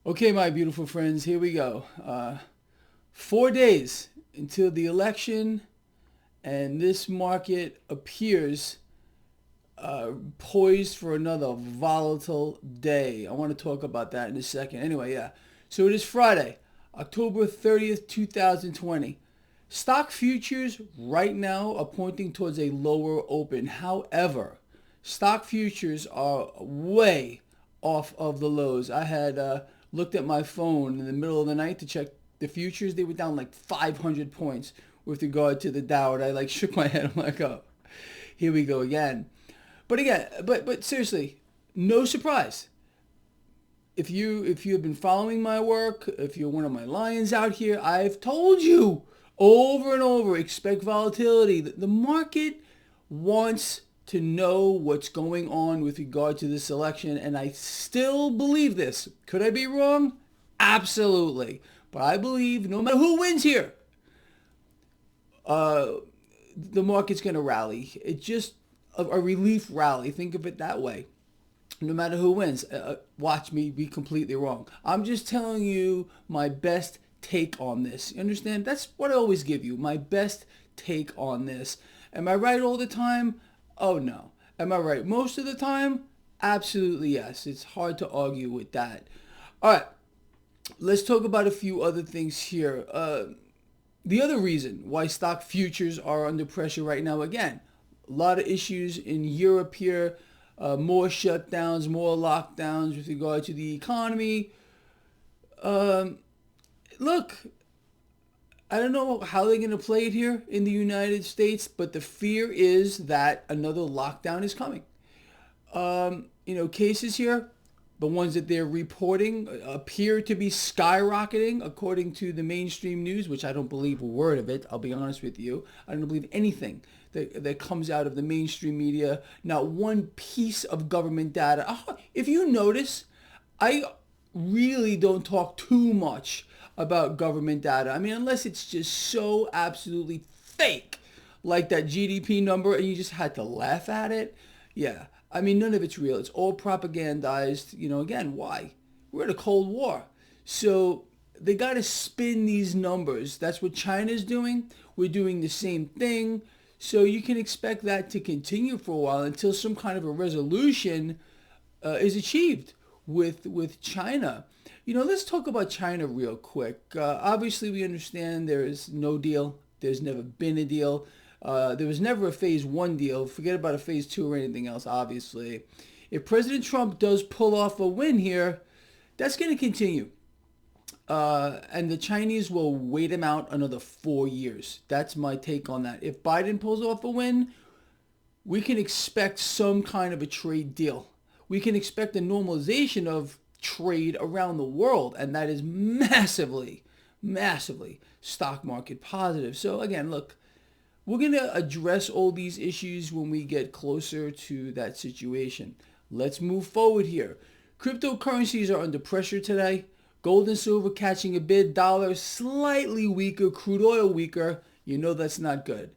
Okay, my beautiful friends, here we go. 4 days until the election, and this market appears poised for another volatile day. I want to talk about that in a second. Anyway, yeah. So it is Friday, October 30th, 2020. Stock futures right now are pointing towards a lower open. However, stock futures are way off of the lows. I had looked at my phone in the middle of the night to check the futures. They were down like 500 points with regard to the Dow, and I like shook my head. I'm like, oh, here we go again. But seriously, no surprise. If you have been following my work, if you're one of my lions out here, I've told you over and over, expect volatility. The market wants to know what's going on with regard to this election, and I still believe this. Could I be wrong? Absolutely. But I believe no matter who wins here, uh, the market's going to rally. It's just a relief rally. Think of it that way. No matter who wins, watch me be completely wrong. I'm just telling you my best take on this. You understand? That's what I always give you, my best take on this. Am I right all the time? Oh no. Am I right most of the time? Absolutely yes. It's hard to argue with that. All right, let's talk about a few other things here. The other reason why stock futures are under pressure right now, again, a lot of issues in Europe here, more shutdowns, more lockdowns with regard to the economy. Um, Look, I don't know how they're going to play it here in the United States, but the fear is that another lockdown is coming. Cases here, the ones that they're reporting appear to be skyrocketing according to the mainstream news, which I don't believe a word of it. I'll be honest with you. I don't believe anything that comes out of the mainstream media. Not one piece of government data. If you notice, I really don't talk too much about government data. I mean, unless it's just so absolutely fake, like that GDP number, and you just had to laugh at it. Yeah, I mean, none of it's real. It's all propagandized. Again, why? We're in a Cold War. So they got to spin these numbers. That's what China's doing. We're doing the same thing. So you can expect that to continue for a while until some kind of a resolution is achieved with China. Let's talk about China real quick. Obviously, we understand there is no deal. There's never been a deal. There was never a phase one deal. Forget about a phase two or anything else, obviously. If President Trump does pull off a win here, that's going to continue. And the Chinese will wait him out another 4 years. That's my take on that. If Biden pulls off a win, we can expect some kind of a trade deal. We can expect a normalization of trade around the world, and that is massively, massively stock market positive. So again, look, we're going to address all these issues when we get closer to that situation. Let's move forward here. Cryptocurrencies are under pressure today. Gold and silver catching a bid. Dollar slightly weaker. Crude oil weaker. You know that's not good.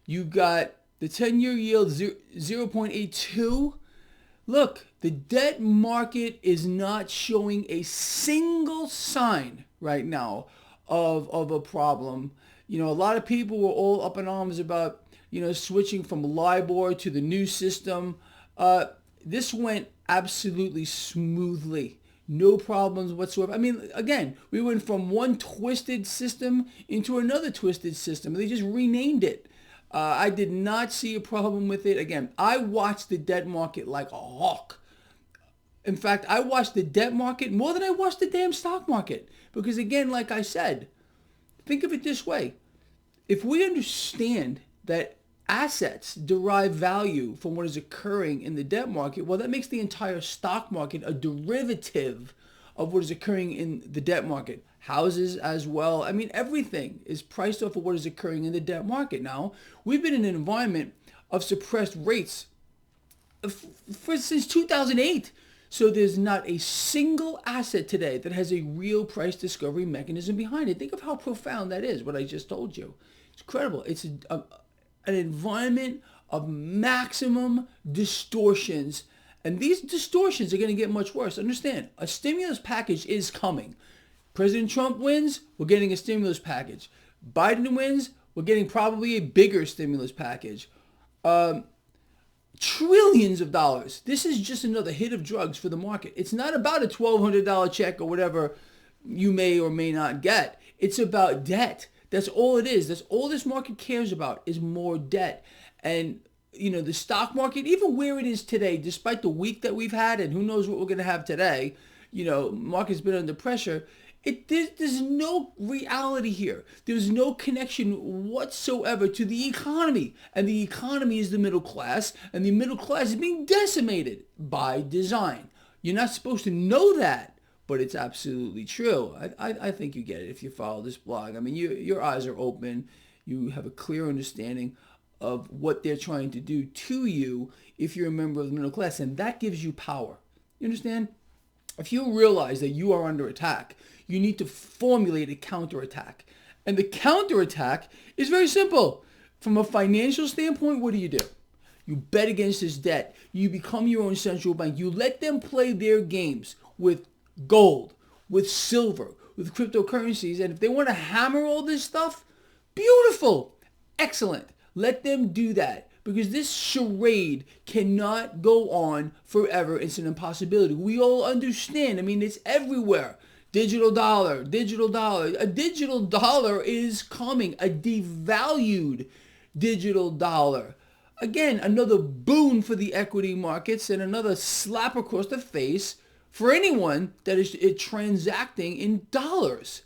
You got the 10-year yield 0.82. Look, the debt market is not showing a single sign right now of a problem. A lot of people were all up in arms about, switching from LIBOR to the new system. This went absolutely smoothly. No problems whatsoever. I mean, again, we went from one twisted system into another twisted system. They just renamed it. I did not see a problem with it. Again, I watched the debt market like a hawk. In fact, I watched the debt market more than I watched the damn stock market. Because again, like I said, think of it this way. If we understand that assets derive value from what is occurring in the debt market, well, that makes the entire stock market a derivative of what is occurring in the debt market. Houses as well. I mean, everything is priced off of what is occurring in the debt market. Now, we've been in an environment of suppressed rates since 2008. So there's not a single asset today that has a real price discovery mechanism behind it. Think of how profound that is, what I just told you. It's incredible. It's an environment of maximum distortions And these distortions are going to get much worse. Understand, a stimulus package is coming. President Trump wins, we're getting a stimulus package. Biden wins, we're getting probably a bigger stimulus package. Trillions of dollars. This is just another hit of drugs for the market. It's not about a $1,200 check or whatever you may or may not get. It's about debt. That's all it is. That's all this market cares about is more debt. And, the stock market, even where it is today, despite the week that we've had, and who knows what we're going to have today, market's been under pressure. There's no reality here. There's no connection whatsoever to the economy. And the economy is the middle class, and the middle class is being decimated by design. You're not supposed to know that, but it's absolutely true. I think you get it if you follow this blog. I mean, your eyes are open. You have a clear understanding of what they're trying to do to you if you're a member of the middle class, and that gives you power. You understand? If you realize that you are under attack, you need to formulate a counterattack. And the counterattack is very simple. From a financial standpoint, what do? You bet against this debt. You become your own central bank. You let them play their games with gold, with silver, with cryptocurrencies. And if they want to hammer all this stuff, beautiful, excellent. Let them do that. Because this charade cannot go on forever. It's an impossibility. We all understand. I mean, it's everywhere. Digital dollar. A digital dollar is coming. A devalued digital dollar. Again, another boon for the equity markets and another slap across the face for anyone that is transacting in dollars.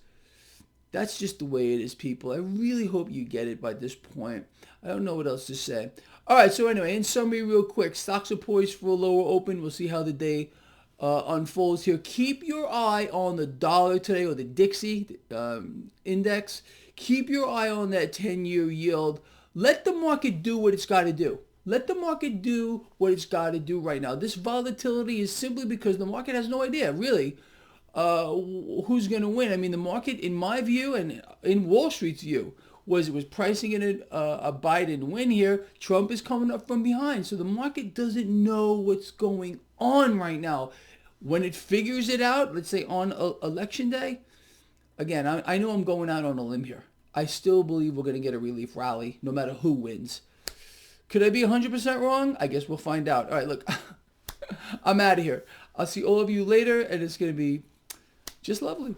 That's just the way it is, people. I really hope you get it by this point. I don't know what else to say. All right, so anyway, in summary real quick, stocks are poised for a lower open. We'll see how the day unfolds here. Keep your eye on the dollar today, or the Dixie index. Keep your eye on that 10-year yield. Let the market do what it's got to do. Let the market do what it's got to do right now. This volatility is simply because the market has no idea, really, who's going to win. I mean, the market, in my view, and in Wall Street's view, was pricing in a Biden win here. Trump is coming up from behind. So the market doesn't know what's going on right now. When it figures it out, let's say on election day, again, I know I'm going out on a limb here. I still believe we're going to get a relief rally no matter who wins. Could I be 100% wrong? I guess we'll find out. All right, look, I'm out of here. I'll see all of you later, and it's going to be just lovely.